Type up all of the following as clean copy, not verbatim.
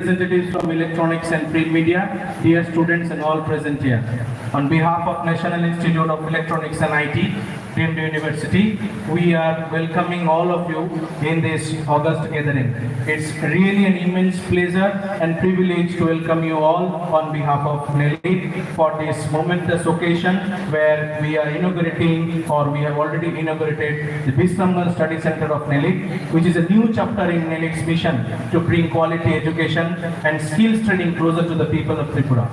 representatives from electronics and print media, dear students and all present here. On behalf of National Institute of Electronics and IT, Deemed University, we are welcoming all of you in this August gathering. It's really an immense pleasure and privilege to welcome you all on behalf of Nelly for this momentous occasion where we are inaugurating, or we have already inaugurated, the Bisramban Study Center of Nelly, which is a new chapter in Nelly's mission to bring quality education and skills training closer to the people of Tripura.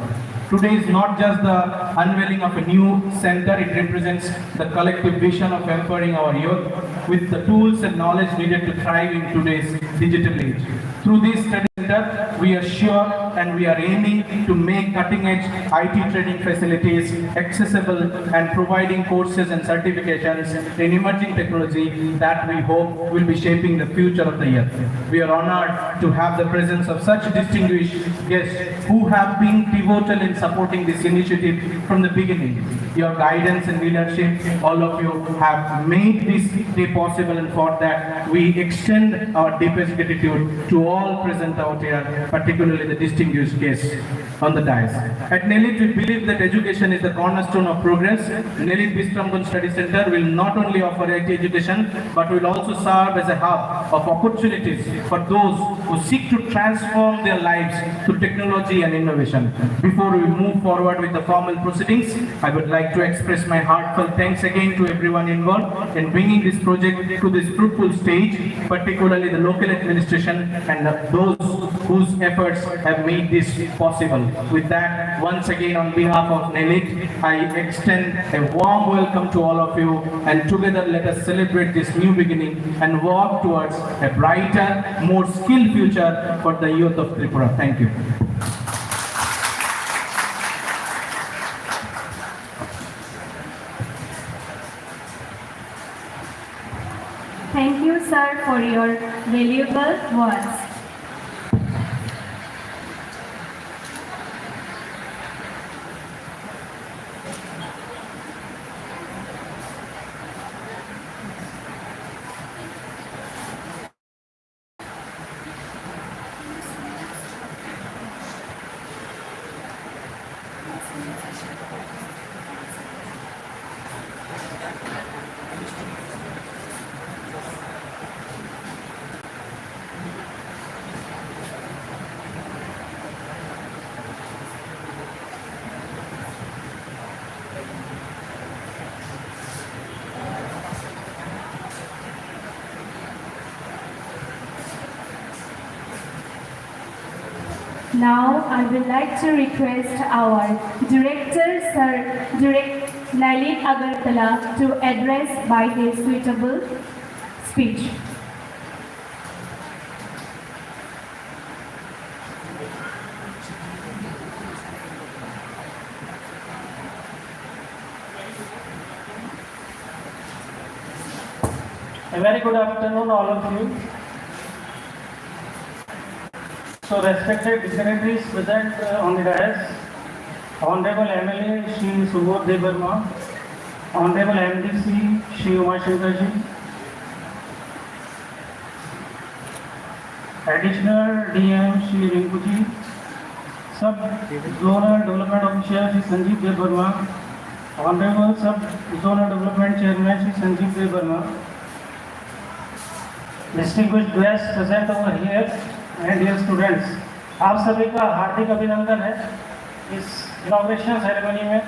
Today is not just the unveiling of a new center, it represents the collective vision of empowering our youth with the tools and knowledge needed to thrive in today's digital age. Through this study center, we are sure and we are aiming to make cutting-edge IT training facilities accessible and providing courses and certifications in emerging technology that we hope will be shaping the future of the youth. We are honored to have the presence of such distinguished guests who have been pivotal in supporting this initiative from the beginning. Your guidance and leadership, all of you have made this day possible, and for that we extend our deepest gratitude to all present out here, particularly the distinguished guests on the dais. At Nelly, we believe that education is the cornerstone of progress. Nelly Bisramban Study Center will not only offer IT education, but will also serve as a hub of opportunities for those who seek to transform their lives through technology and innovation. Before we move forward with the formal proceedings, I would like to express my heartfelt thanks again to everyone involved in bringing this project to this fruitful stage, particularly the local administration and those whose efforts have made this possible. With that, once again on behalf of Nelly, I extend a warm welcome to all of you, and together let us celebrate this new beginning and walk towards a brighter, more skilled future for the youth of Tripura. Thank you. Thank you, sir, for your valuable words. Now, I would like to request our Director, Sir Lalit Agartala, to address by his suitable speech. A very good afternoon, all of you. So, respected dignitaries present on the dais, Honorable MLA Shri Subodh Devarma, Honorable MDC Shri Umashankarji, Additional DM Shri Rinkuji, Sub-Zonal Development Officer Shri Sanjeev Devarma, Honorable Sub-Zonal Development Chairman Shri Sanjeev Devarma, distinguished guests present over here, and dear students, आप सभी का हार्दिक अभिनंदन है इस inauguration ceremony में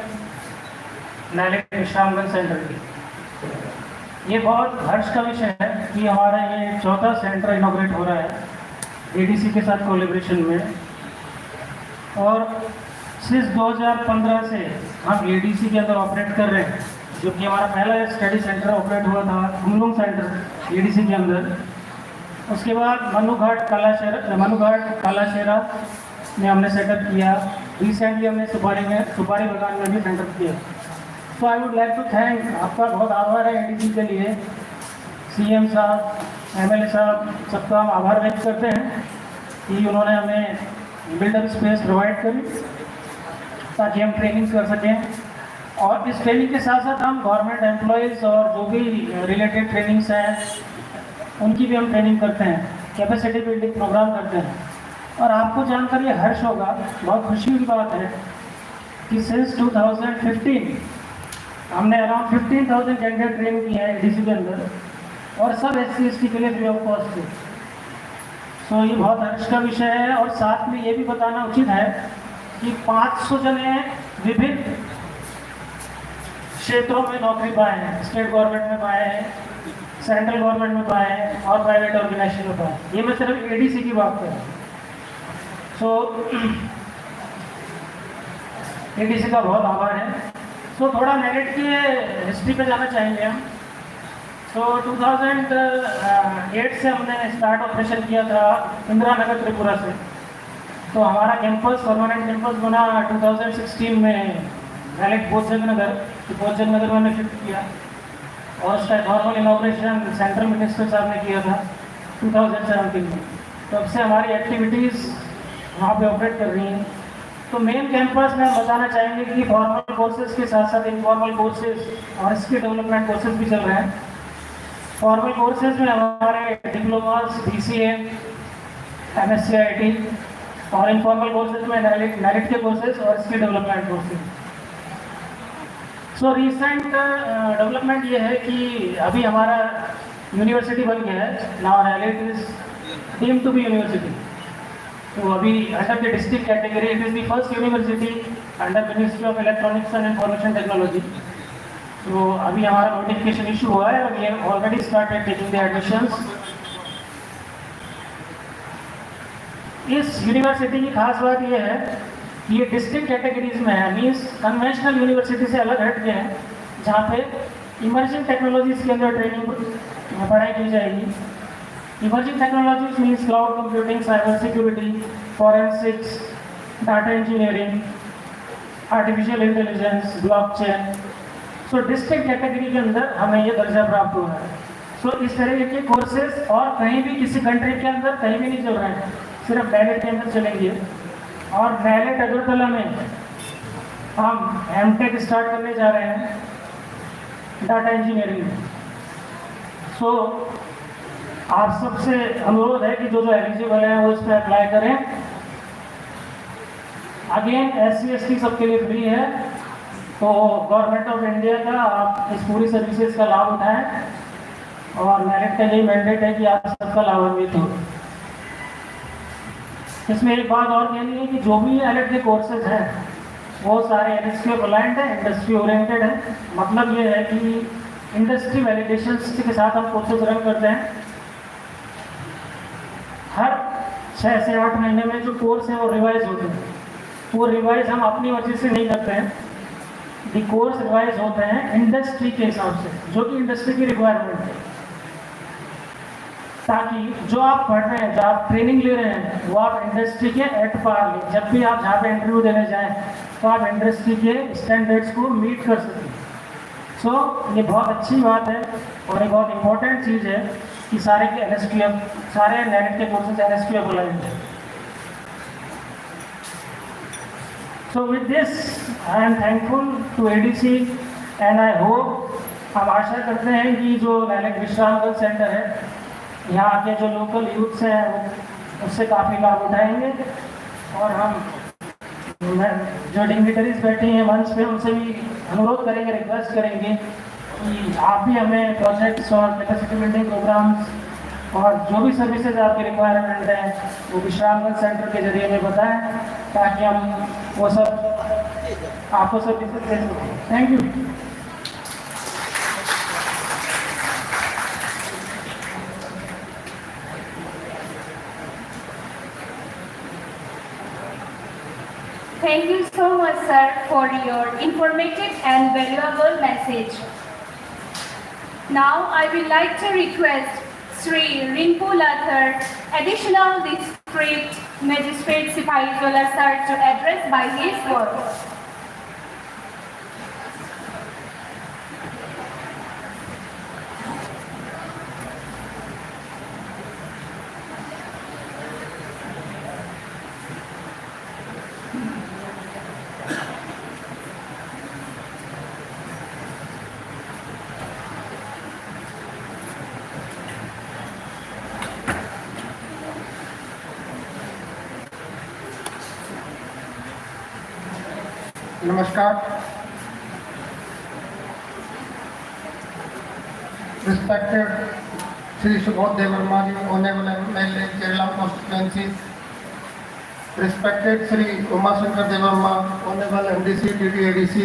नैली Vishramganj centre की। ये बहुत हर्ष का विषय है कि हमारा ये चौथा सेंटर इनॉग्रेट हो रहा है एडीसी के साथ कोलैबोरेशन में, और सिंस 2015 से हम एडीसी के अंदर ऑपरेट कर रहे हैं, जो कि हमारा पहला स्टडी सेंटर ऑपरेट हुआ था गुमलुंग सेंटर एडीसी के अंदर। उसके बाद मनुघाट कालाशेरा में हमने सेटअप किया, रिसेंटली हमने सुपारी बागान में भी सेंटर किया। So I would like to thank, आपका बहुत आभार है एडीसी के लिए, सीएम साहब, एमएलए साहब, सबका हम आभार व्यक्त करते हैं कि उन्होंने हमें बिल्डअप स्पेस प्रोवाइड करी ताकि हम ट्रेनिंग कर सकें। और इस ट्रेनिंग के साथ साथ हम गवर्नमेंट एम्प्लॉयज़ और जो भी रिलेटेड ट्रेनिंग्स हैं उनकी भी हम ट्रेनिंग करते हैं, कैपेसिटी बिल्डिंग प्रोग्राम करते हैं। और आपको जानकर ये हर्ष होगा, बहुत खुशी की बात है कि सिंस 2015 हमने अराउंड 15,000 कैंडिडेट ट्रेन किए हैं एडीसी के अंदर, और सब SC/ST के लिए फ्री ऑफ कॉस्ट थे। सो ये बहुत हर्ष का विषय है। और साथ में ये भी बताना उचित है कि 500 जने विभिन्न क्षेत्रों में नौकरी पाए हैं, स्टेट गवर्नमेंट में पाए हैं, सेंट्रल गवर्नमेंट में पाए हैं और प्राइवेट ऑर्गेनाइजेशन में पाए हैं। ये मैं सिर्फ एडीसी की बात कर रहा हूँ। सो एडीसी का बहुत आभार है। सो थोड़ा मेरिट की हिस्ट्री पे जाना चाहेंगे हम। सो 2008 से हमने स्टार्ट ऑपरेशन किया था इंदिरा नगर त्रिपुरा से। तो हमारा कैंपस परमानेंट कैंपस बना 2016 में डायरेक्ट बोधजन नगर में हमने शिफ्ट किया, और उसका नॉर्मल इनॉग्रेशन सेंट्रल मिनिस्टर साहब ने किया था 2017 में। तब से हमारी एक्टिविटीज़ वहाँ पे ऑपरेट कर रही हैं। तो मेन कैंपस में हम बताना चाहेंगे कि फॉर्मल कोर्सेज के साथ साथ इनफॉर्मल कोर्सेज और स्किल डेवलपमेंट कोर्सेज भी चल रहे हैं। फॉर्मल कोर्सेज में हमारे डिप्लोमास, BCA, MSc IT, और इनफॉर्मल कोर्सेज में NALET के कोर्सेज और skill development courses. So recent development ये है कि अभी हमारा यूनिवर्सिटी बन गया है। Now NALET is deemed to be university. तो अभी under the district category it is the first university under ministry of electronics and information technology. तो अभी हमारा नोटिफिकेशन इशू हुआ है और we have already started taking the admissions. इस university की खास बात यह है कि ये डिस्ट्रिक्ट कैटेगरीज में है, मीन्स कन्वेंशनल यूनिवर्सिटी से अलग हट के हैं, जहाँ पे इमर्जिंग टेक्नोलॉजीज के अंदर ट्रेनिंग पढ़ाई की जाएगी। Emerging technologies means cloud computing, cyber security, forensics, data engineering, artificial intelligence, blockchain. सो डिस्ट्रिक्ट कैटेगरी के अंदर हमें ये दर्जा प्राप्त हुआ है। सो इस तरह के कोर्सेज और कहीं भी किसी कंट्री के अंदर कहीं भी नहीं चल रहे हैं, सिर्फ NALET के अंदर चलेंगे। और NALET अगरतला में हम MTech स्टार्ट करने जा रहे हैं डाटा इंजीनियरिंग में। सो आप सबसे अनुरोध है कि जो एलिजिबल हैं वो इस पर अप्लाई करें। अगेन SC/ST सबके लिए फ्री है, तो गवर्नमेंट ऑफ इंडिया का आप इस पूरी सर्विसेज का लाभ उठाएं, और NALET का यही मैंडेट है कि आप सबका लाभान्वित हो। इसमें एक बात और कहनी है कि जो भी NALET के कोर्सेज हैं वो सारे इंडस्ट्री अलाइंड है, इंडस्ट्री ओरिएंटेड है। मतलब ये है कि इंडस्ट्री वैलिडेशन के साथ हम कोर्सेज रन करते हैं। हर 6 से 8 महीने में जो कोर्स है वो रिवाइज होते हैं। वो रिवाइज हम अपनी मर्जी से नहीं करते हैं, दी कोर्स रिवाइज होते हैं इंडस्ट्री के हिसाब से, जो कि इंडस्ट्री की रिक्वायरमेंट है, ताकि जो आप पढ़ रहे हैं, जो आप ट्रेनिंग ले रहे हैं, वो आप इंडस्ट्री के एट पार लें। जब भी आप जहाँ पे इंटरव्यू देने जाएं तो आप इंडस्ट्री के स्टैंडर्ड्स को मीट कर सकें। सो ये बहुत अच्छी बात है और एक बहुत इम्पोर्टेंट चीज़ है कि सारे के सारे NALET के कोर्सेज NSQF अलाइंड है। So with this I am thankful to ADC and I hope, हम आशा करते हैं कि जो NALET विश्रामगंज सेंटर है, यहाँ के जो लोकल यूथ्स हैं वो उससे काफ़ी लाभ उठाएंगे। और हम जो डिग्निटरीज बैठे हैं मंच पे, उनसे भी अनुरोध करेंगे, रिक्वेस्ट करेंगे कि आप भी हमें प्रोजेक्ट्स और कैपेसिटी बिल्डिंग प्रोग्राम्स और जो भी सर्विसेज आपकी रिक्वायरमेंट है वो विश्रामगंज सेंटर के जरिए में बताएं, ताकि हम वो सब आपको सर्विसेज दे सकें। Thank you. Thank you so much, sir, for your informative and valuable message. Now, I would like to request Sri Rinpu Lathar, Additional District Magistrate Sipahi Jola sir, to address by his words. Namaskar. Respected Sri Subodh Devarma ji, Honorable MLA, Kerala Constituency. Respected Sri Umashankar Devarma, Honorable MDC, TTADC.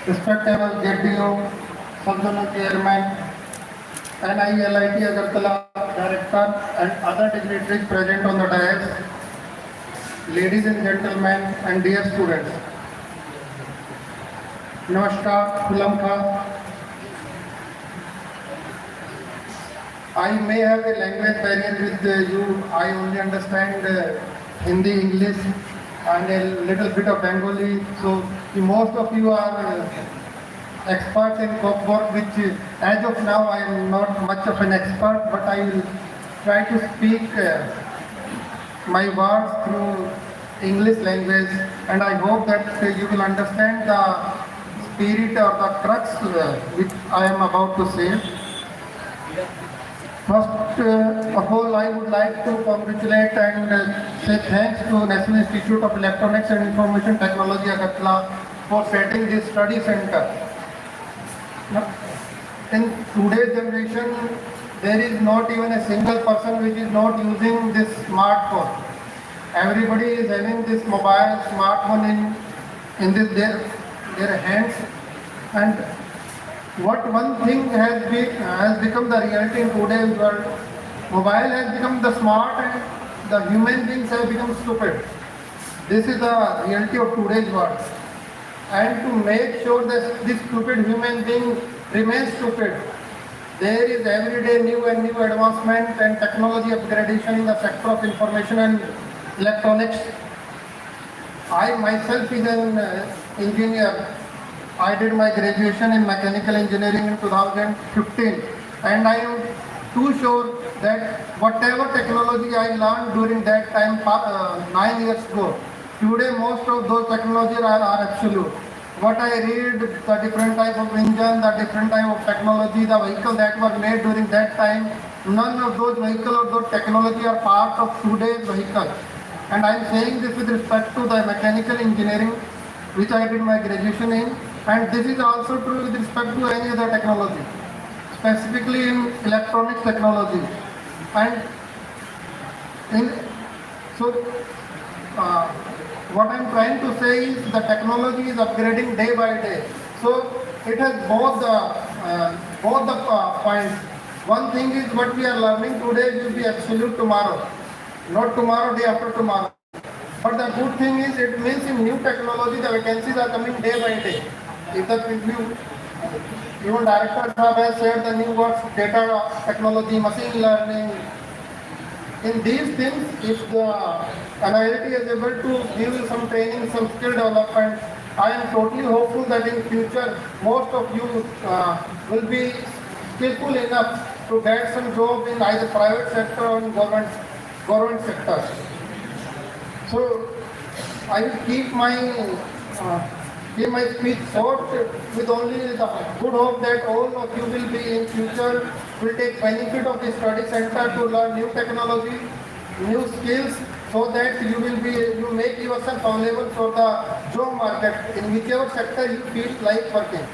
Respectable JDO, Subzonal Chairman, NILIT Agartala Director and other dignitaries present on the dais. Ladies and gentlemen and dear students. Namaskar, Khulam Khan. I may have a language barrier with you. I only understand Hindi, English and a little bit of Bengali. So most of you are experts in kokborok, which as of now I am not much of an expert, but I will try to speak my words through English language, and I hope that you will understand the spirit or the crux which I am about to say. First of all, I would like to congratulate and say thanks to National Institute of Electronics and Information Technology, Agartala, for setting this study center. Now, in today's generation, there is not even a single person which is not using this smartphone. Everybody is having this mobile smartphone in their hands, and what one thing has become the reality in today's world, mobile has become the smart and the human beings have become stupid. This is the reality of today's world. And to make sure that this stupid human being remains stupid, there is every day new and new advancement and technology upgradation in the sector of information and electronics. I myself is an engineer. I did my graduation in mechanical engineering in 2015, and I am too sure that whatever technology I learned during that time 9 years ago, today most of those technologies are absolute. What I read, the different type of engine, the different type of technology, the vehicle that was made during that time, none of those vehicles or those technology are part of today's vehicle. And I am saying this with respect to the mechanical engineering, which I did my graduation in, and this is also true with respect to any other technology, specifically in electronics technology. And what I am trying to say is the technology is upgrading day by day. So it has both the points. One thing is what we are learning today will be absolute tomorrow, not tomorrow, day after tomorrow. But the good thing is it means in new technology the vacancies are coming day by day. If the preview, even director has shared the new words, data technology, machine learning. In these things, if the NILT is able to give some training, some skill development, I am totally hopeful that in future most of you will be skillful enough to get some job in either private sector or in government sector. So I will keep my speech short with only the good hope that all of you will be in future will take benefit of the study center to learn new technology, new skills, so that you make yourself available for the job market in whichever sector you feel like working.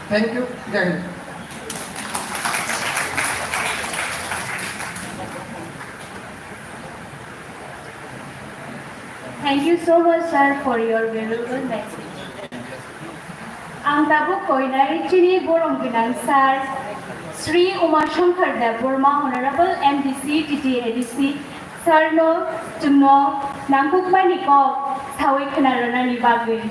Thank you. Jai Hind. Thank you so much, sir, for your valuable message. Ang tabuk koinari chini borong ginang sir, Sri Umashankar Devarma, Honorable MDC, TTADC, Sir no, Jumno, Nangkukmani ko, Sawi Kanarana ni Bagwi.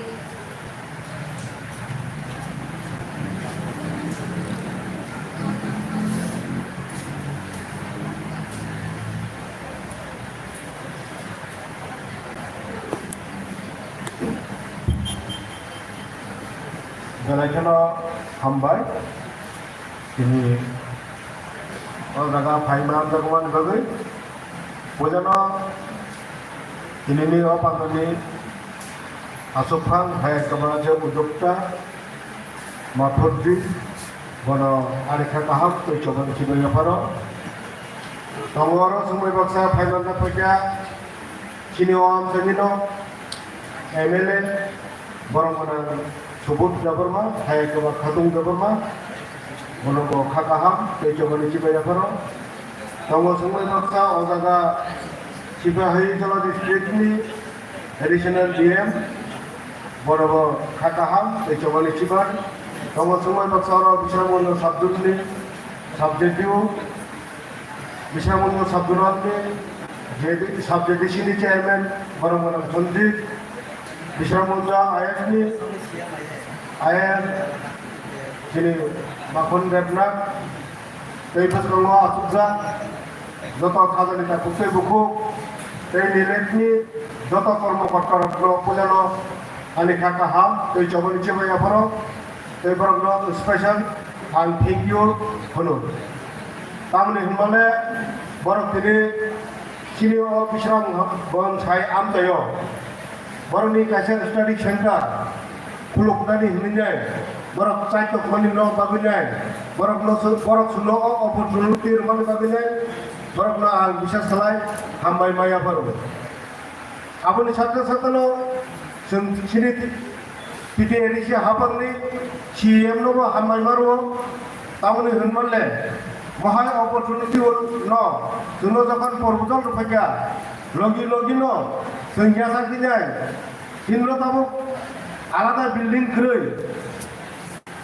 Galakano hambai, ini orang raga faiman daguan bagai, pojano ini ni apa ni asupang hai kemana udukta mathodri, bono arekha kahak tu coba cibai apa Tangoro semua baksa faiman dah pergi, sini orang sini no, MLA borong mana subut jabarma hai ke khatung jabarma borong ko khakaham te chobani chibaya baro tango sungmai baksa ojaga Cibahayi Jala District ni additional DM borong khakaham te chobani chibar tango sungmai baksa ro bisramono sabdut ni subjective bisramono sabdurat ni jadi subject sini chairman borong mana Sandeep Bisramoja ayat ni ayat sini makon Devnak Teipas Kongo Asukza Joto Kaza Nita Kuse Buku Tei Nilet ni Joto Kormo Kotkara Klo Pujano Ani Kaka Ham Tei Chobani Chibaya Paro Tei Borogno special and thank you Hono Tamni Himbale Borok Tini Sini O Bisram Bon Sai Am Tayo Boroni Kaisa Study Center Kuluk Dani Himinjai Borok Saito Khoni No Babinai Borok No Borok Suno Opportunity Rumani Babinai Borok No Al Bisa Salai Hambai Maya Baru Apuni Satra Satano Sini Titi Edisi Hapangni CM No Hambai Baru Tamuni Himanle Mahai Opportunity No Suno Japan Porbutal Rupanya Logi No Senjata Kinai Hinro Tabu Alada building Krui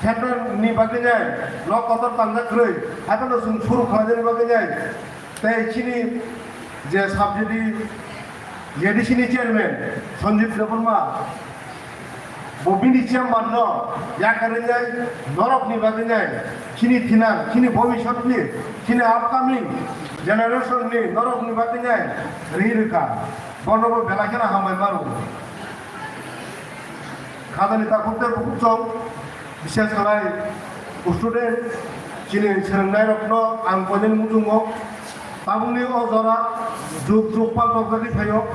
Theater Ni Baginai No Kotor Tanga Krui Happen to Suru Kajan Baginai Tay Chini Je Subsidy Yedishini Chairman Sanjeev Devarma Bobini Chairman No Yakarinai Norok Ni Baginai Chini Thinan Chini Bobishot Ni Chini Upcoming Generation Ni Norok Ni Baginai Ririka Bonobo Belakana Hamai Maru Kadani Takuter Bukuchong Bishes Kalai Student Chini Serengai Rokno Angkojen Mutungo Tabuni Ozora Juk Pal Tokari Payo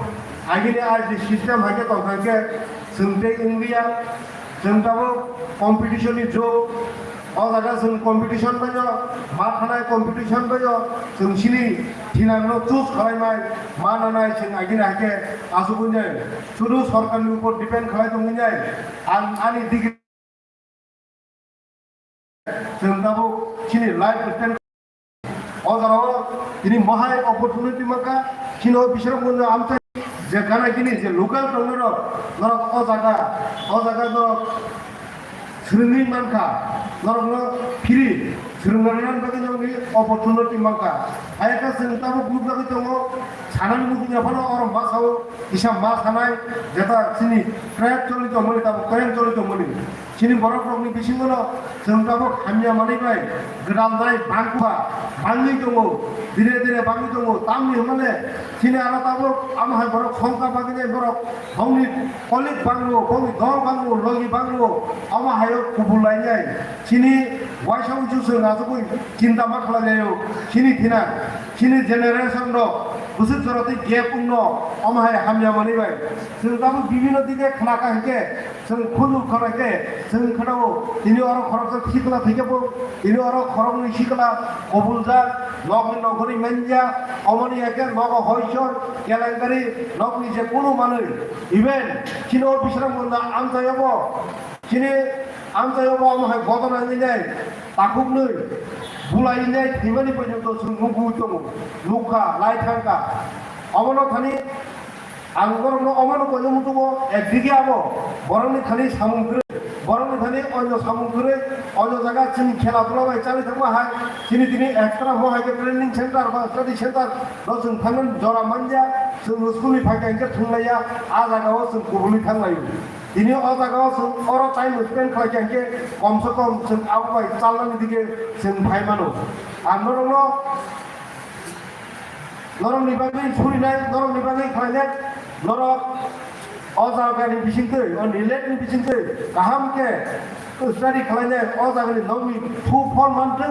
Agini as the system Hake Tokake Sente India Sentavo competition is Joe All the competition by your Martana competition by your Sunshini Tina no choose Kalamai Manana Chin Aginake Asubunjay Suru Sorkan Newport depend Kalaitunjay and Ani Dig Sentabu Chini life with all the ini Mahai opportunity Maka Chino Bishop Amta Jakana Kini local Tonero Norok Ozaga Srini Manka Norok Piri Sringaran Bagani opportunity Manka Ayaka Sentabu Group Bagatomo Sanan Mukina or Masao Isha Masanai Jata Sini Crab Tolito Monita Korean Tolito Moni Chini Borok Bishingono Sentabu Hamia Manikai Grandai Bankua Bangi Tomo Dire Bangi Tomo Tamni Humane Chini Alatabu Amahai Borok Honka Bagani Borok Hongi Kolik Bango Hongi Dog Bango Logi Bango Amahayo Kubulai Chini Waisha Uchusu Nazabu Kinta Maklayo Chini Tina Chini Generation No Busit Soroti Gapuno Amahai Hamia Manikai Sentabu Bivino Dige Kanaka Hike Sen Kudu Korake Sen Kanao Ini Oro Korok Hikla Hikapo Ini Oro Korok Hikla Obulza Nogni Nogori Menja Omani Akan Nogo Hoishor Kalangari Nogni Jakunu Manu Even Chino Bisramunda Amtayobo Chini Amtayobo Amahai Gotan Anjay Takubnu Bulainay Himani Pajuto Sungugu Tomu Luka Laithanka Amano Thani Angor no Omano Koyumutubo Edigiabo Boroni Thani Samungre Boroni Thani Ojo Samungre Ojo Jaga Chini Khela Dula Chali Thama Hai Chini Tini extra Mohai training center ba study center Dosun Thanan Jora Manja Sun Skuli Phaka Thunglaya Azaga Sun Kubuli Thanglayu Ini Azaga Sun Oro time spend Phaka Komsokom Sun Awai Chalan Dige Sun Bhaimano Andorono Norom Nibagi Furinai Norom Nibagi Khanet Norok Ozagani Bishingke on related Bishingke Kahamke study Kalane Ozagani Nomi 2-4 months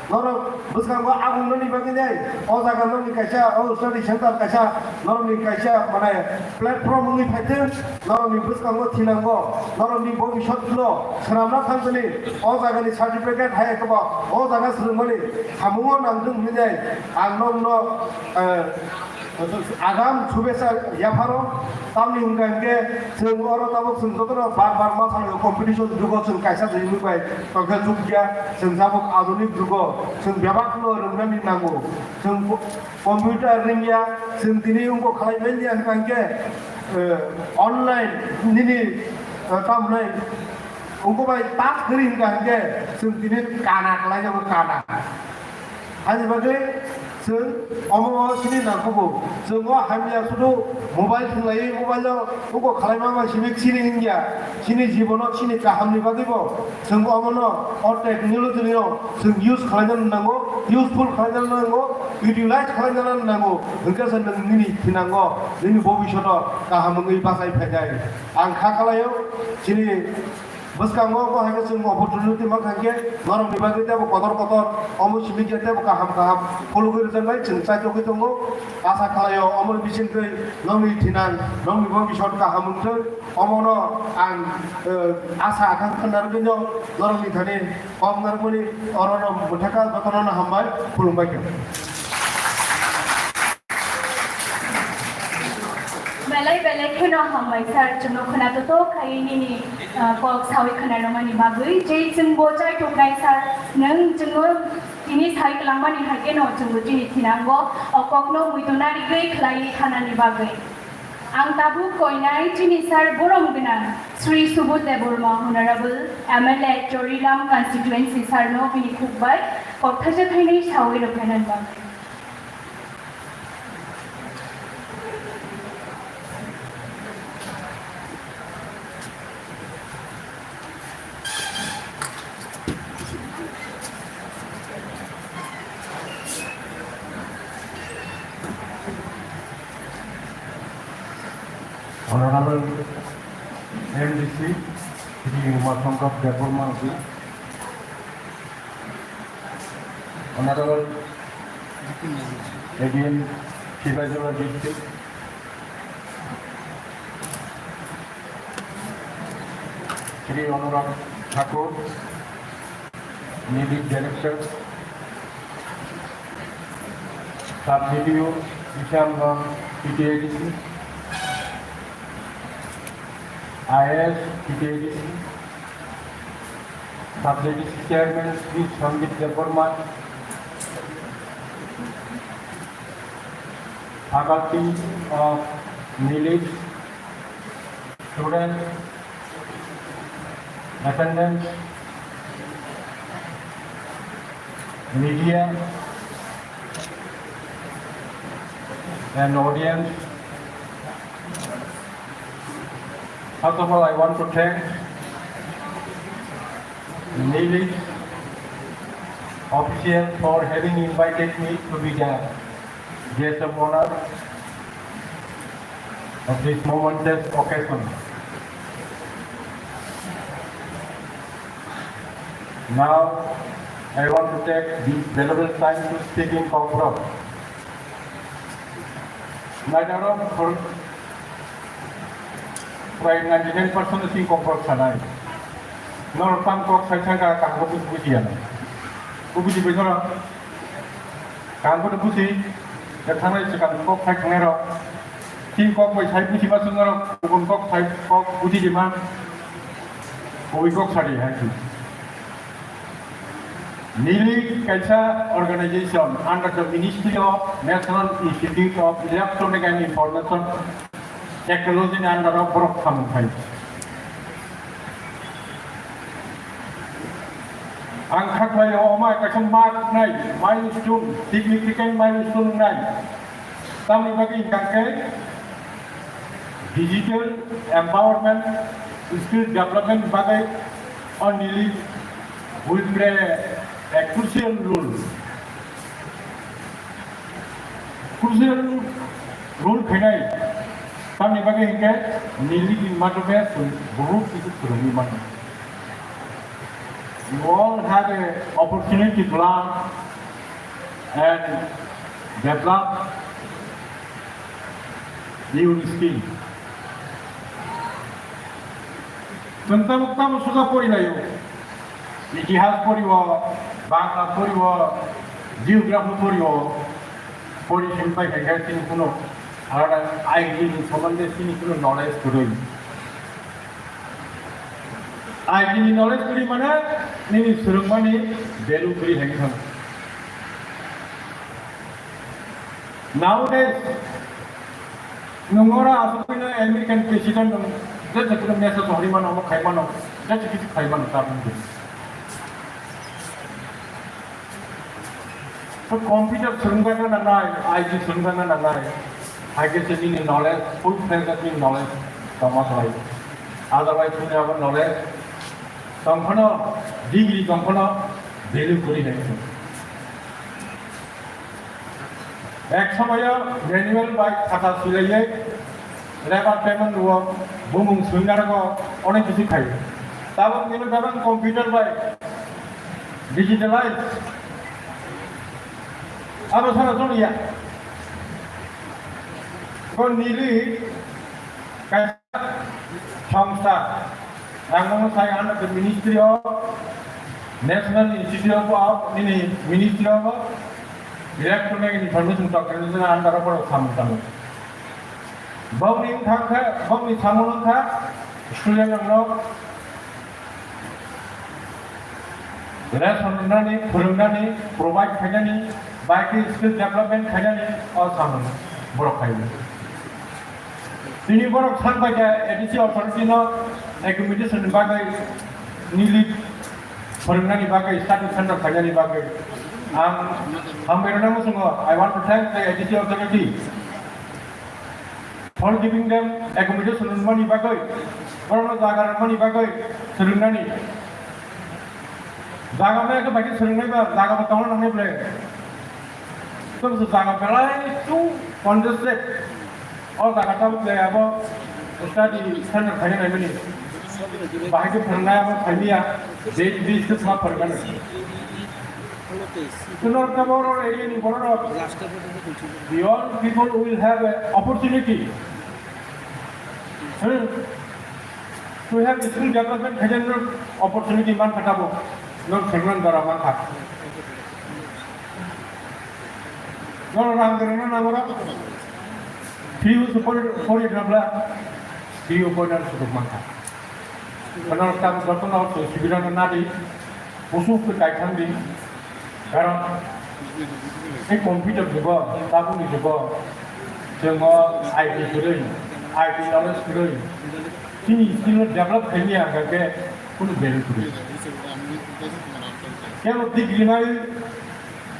Norok Buskanga Aguni Bagine Ozagani Kasha study center Kasha Normi Kasha Mana platform Ni Patent Normi Buskanga Tinango Normi Bogi Shot Flow Sanamna Company Ozagani certificate Hayakaba Ozagas Rumani Hamuan and Dunjay and no agam subesa yafaro tamni ungangke जों अरो ताबो जों जतरा बार मा सानो competition जुगो जों कायसा जइमु bye तंखा जुगया जों जाबो आधुनिक जुगो जों बेबाखनो रोंनानै नांगौ जों कम्पिउटार रोंगिया जों दिनै उंगो खालायनायनि आंखांके अनलाइन निनि तामनै उंगो बाय टास्क करिन गांके जों दिनै काना खालायजाबो काना आनि बागै जों अमो सिनि नांगौ जों हामिया सुदु मोबाइल थुलायै मोबाइलाव उंगो खालायमा मानसिनि सिनि इंगिया सिनि जीवनाव सिनि काहामनि बागैबो जों अमनो अ टेक्नोलॉजीनो जों यूज खालायनो नांगौ यूजफुल खालायनो नांगौ यूटिलाइज खालायनो नांगौ ओंका जों नोंनि थिनांगौ जोंनि भबिष्यताव काहामङै बासाय फैनाय आं खालायो सिनि बसकांगो को हागे जों अपॉर्चुनिटी मा खांके नरम बिबागे देबो कदर अमु सिबिगे देबो काहाम फलो गरि जंगाय जों साइतो दंगो आशा खालायो अमु बिसिनकै नंनि थिनान नंनि भबिष्यत काहामंथो अमनो आं आशा आकांक्षा नारगनो नरमनि थाने कम नारगनि अरनो मुथाका जतनना हामबाय खुलुमबाय बेलाय खोना हामबाय सार जोंनो खोनातो तो खायनि कक सावि खोनानो मानि बागै जे जों बजाय टोकनाय सार नों जोङो दिनै साइ खालामबानि हागे न जोंबो दिनै थिनांगौ अककनो मुइदनारि गै खलाय खानानि बागै आं ताबु कयनाय दिनै सार बरम गोनां श्री सुबोधदेव बर्मा हनारेबल एमएलए चोरिलाम कन्स्टिट्युएन्सी सारनो बिनि खुबबाय कक्थाजे थाइनै सावि रखायनान बागै Honorable MDC, Sri Umashankar Deborma ji, Honorable ADM Shivajala District, Sri Anurag Thakur, Navy Director, Sub-DPO, Ishamgam, Ttaadc, IAS, Ttaadc, Sub-DPO Chairman, Sri Sangit Deborma, faculty of village, students, attendants, media, and audience. First of all, I want to thank the village officials for having invited me to be the guest of honor of this momentous occasion. Now, I want to take this valuable time to speak in kokborok. My daughter, प्राय 99% सिं kokborok sanai. Nor tam kok saisangka kanggo bujian. Buji besora. Kanggo de buji, ya thanai sekan kok sai thanero. Sing kok bai sai buji ba sungaro, kubun kok sai kok buji jema. Koi kok sari hai. Nili Kaisa organization under the Ministry of National Institute of Electronic and Information Technology under a Borok Thamkai. Angkaklayo Oma Kasam Mark Night, milestone, significant milestone night. Tami bagi Kankai, digital empowerment, skill development bagai on Nili will play a crucial role. Crucial role khenai. Kami bagi hingga nili di madame buruk itu terumi mana. You all have an opportunity to learn and develop new skill. Tentang sudah pori layu. ইতিহাস পড়িব Bangla পড়িব geography পড়িব পড়ি শিল্পাই খাইখাই কোনো आरो आइडिनि सोमोन्दै सिनि कुनु knowledge गरै आइडिनि knowledge गरै माने नोंनि सोलोंमानि भेलु गरै हैनो थाङो nowadays nungora asupina American president just a kuno message hori mano khai mano just kichu khai mano tarun de so computer surungana na nai IT surungana na nai I guess you need knowledge full fledged knowledge kama sai otherwise you have knowledge সম্পূর্ণ degree সম্পূর্ণ value করি নাই এক সময় manual by খাতা সিলাইয়ে labour payment ও বুমুং সুইনারগ অনেক কিছু খাই তারপর কিন্তু পেমেন্ট কম্পিউটার বাই ডিজিটালাইজ আরো সারা জনিয়া কোন নিলি কাইসা সংস্থা Angkong saya anak the Ministry of National Institute of Ministry of Electronic Information Technology under of Samsung. Bowling Tanka, Bowling Samunka, student of law, Rasonani, Purunani, provide Kajani, biking skill development Kajani or Samun, Brokai. Sini borok sampai ke edisi authority no accommodation bagai nili permanent bagai study center kajani bagai hampir nama semua I want to thank the edisi authority for giving them accommodation money bagai korang jaga money bagai serunani jaga mereka bagi serunai bah jaga betul namanya boleh terus jaga pelai itu concentrate और जागाता book ले अब उसका दी stand खाने नहीं मिली बाहर के फरना है वो खानिया देश देश के साथ फरमान है तो नॉर्थ कवर और एरिया नहीं बोलो ना beyond people will have an opportunity to have skill development खाने में opportunity मान कटा बो नॉर्थ फरमान द्वारा मान खा नॉर्थ राम करना ना बोला View support for it, view for that sort of matter. But now, some person also, if you don't know, Pusu could I can be. A computer to go, Tabu to go, Jungo, IT today, IT knowledge today. He still develop any other full value today. Can you think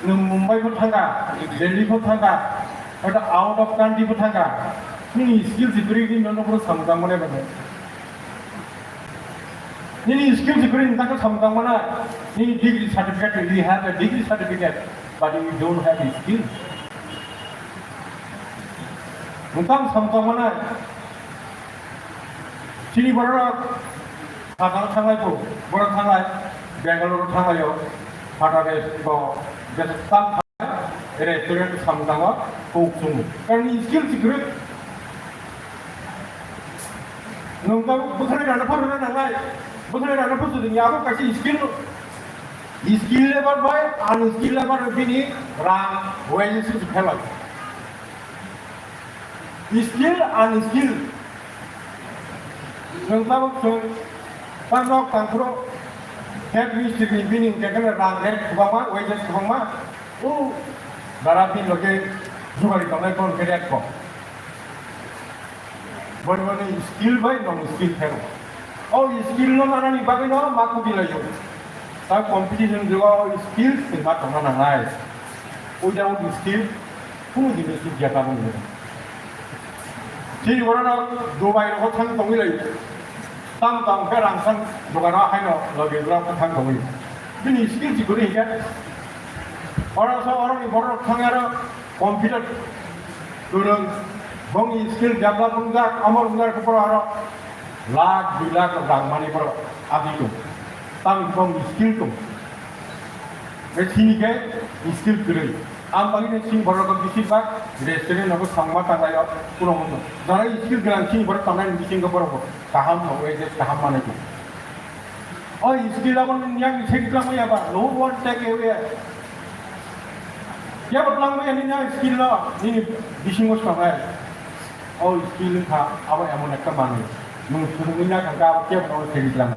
Mumbai for Tanga, Delhi for Tanga? But out of country for Tanga, any skills degree in the number of Samgamana. Any skills degree in Taka Samgamana, any degree certificate, you have a degree certificate, but you don't have a skill. Mutam Samgamana, Chili Borok, Tanga Tangaiko, Borotanga, Bangalore Tangayo, Patares, just some. Restaurant samdanga hoksung karena skill secret nunggu bukan ada apa orang nangai bukan ada apa tu dunia aku kasih skill level boy unskill level begini rang wages itu pelak skill unskill nunggu aku panok tangkro head list ini begini jangan rang rate kubama wages kubama oh Darati loke jugari kamai kon kerja ko. Bagaimana skill by non skill hero. Oh skill no mana ni bagai no maku bilayo. Tapi competition juga skill sempat mana ngai. Without skill, pun jenis kerja kamu ni. Jadi orang Dubai orang thang tongi lagi. Tang perang sang jugara hai no lagi orang thang tongi. Ini skill juga ni kan. orang borok thangara computer turun bongi skill development ga amor ngar ko aro lakh 2 lakh rang mani por adi ko tam bongi skill ko sini ke skill kiri am bagi ne sing borok bisi bak restaurant no sangma tangaya puno mono dara skill gran sing borok tangan bising ko borok kaham no je kaham mane ko oh skill amon yang sekla mo ya ba no one take away Ya berpelang yang ini skill lah, ini bising bos kamai. Skill খা আবার এমন একটা মানুষ মুসলিমা খাঙ্কা কে বড় খেলিলাম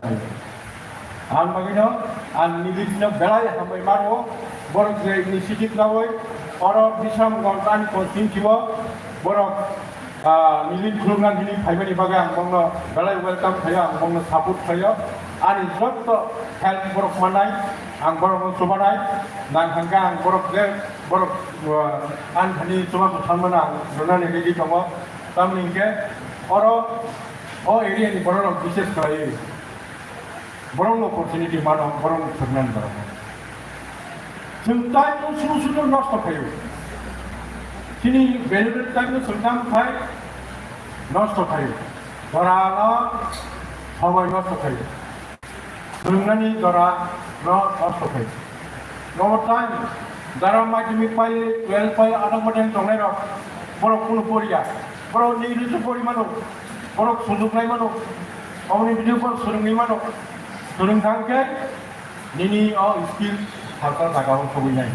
আন বাগিনো আন নিদিন বেড়াই হামাই মারো বড় যে ইনিশিয়েটিভ লাবই অর বিশাম গন্তান কোচিং ছিল বড় নিলিন খুলুমনান দিনি ফাইবানি বাগে আं बंनो बेलाय वेलकाम थायो आं बंनो सापोर्ट थायो आंनि जत्त हेल्प बरक मानाय आं बरक सुबानाय नां हांगा आं बरक जे बरक आं थानि सुबा थांमोना रुनानै रेडि दङ तामनिके अर अ एरियानि बरक विशेष खालायो बरक अपरचुनिटि मानो बरक थरनान बरक जों टाइम सुनु नष्ट थायो दिनै भेलुबल टाइम सुनदाम थाय नष्ट थायो दरानो समय नष्ट थायो सोलोंनायनि दरा नष्ट थायो नव टाइम दरा माध्यमिक पाइ 12 पाइ आदां मदें दंनाय रक बरक कुनु परिया बरक निरुसु परि मानो बरक सुजुगनाय मानो गावनि बिदिफोर सोलोंनाय मानो सोलोंथांखे निनि अ स्किल थाखा जागाव सौहैनाय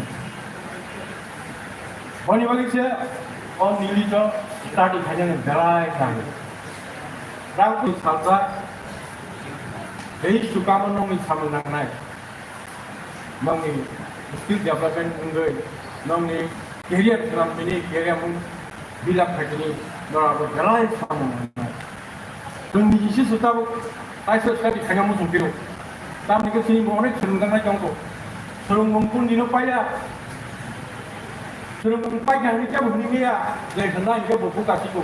बनि बागैसे अ निलिज स्टाडि खायनो बेलाय थाङो रावखौ सालजा बै सुकामो नंनि सामलायनाय नंनि स्किल डेभलपमेन्ट उन्दै नंनि केरियार खालामनायनि केरियार मुं बिलाप खायनि नराबो बेलाय सामलायनाय जोंनि इसे सुताबो आइसो स्टाडि खायनो मोजां बिरो तामनिखौ सिनि अनेक सोलोंनाय दंखौ सोलोंमुंखौ निनो पाया सोलोंमुं पायनानै क्या बुंनिया जे खना इनके बखौ गासिखौ